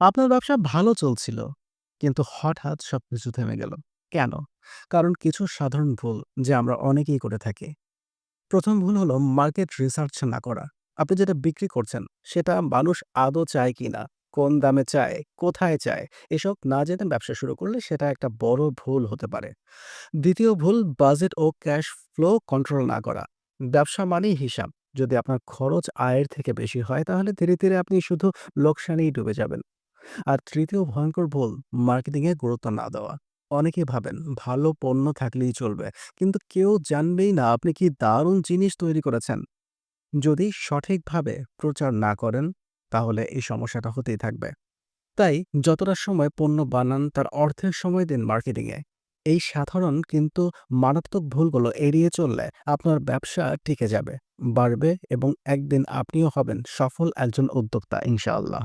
আপনার ব্যবসা ভালো চলছিল, কিন্তু হঠাৎ সবকিছু থেমে গেল। কেন? কারণ কিছু সাধারণ ভুল যে আমরা অনেকেই করে থাকি। ১ম ভুল হলো মার্কেট রিসার্চ না করা। আপনি যেটা বিক্রি করছেন, সেটা মানুষ আদৌ চায় কিনা, কোন দামে চায়, কোথায় চায়, এসব না জেনে ব্যবসা শুরু করলে সেটা একটা বড় ভুল হতে পারে। ২য় ভুল বাজেট ও ক্যাশ ফ্লো কন্ট্রোল না করা। ব্যবসা মানেই হিসাব। যদি আপনার খরচ আয়ের থেকে বেশি হয়, তাহলে ধীরে, ধীরে আপনি শুধু লোকসানেই ডুবে যাবেন। আর ৩য় ভয়ংকর ভুল মার্কেটিংয়ে গুরুত্ব না দেওয়া। অনেকেই ভাবেন ভালো পণ্য থাকলেই চলবে, কিন্তু কেউ জানবেই না আপনি কি দারুণ জিনিস তৈরি করেছেন। যদি সঠিকভাবে প্রচার না করেন, তাহলে এই সমস্যাটা হতেই থাকবে। তাই যতটা সময় পণ্য বানান তার অর্ধেক সময় দিন মার্কেটিংয়ে। এই সাধারণ কিন্তু মারাত্মক ভুলগুলো এড়িয়ে চললে আপনার ব্যবসা টিকে যাবে, বাড়বে এবং একদিন আপনিও হবেন সফল একজন উদ্যোক্তা ইনশাআল্লাহ।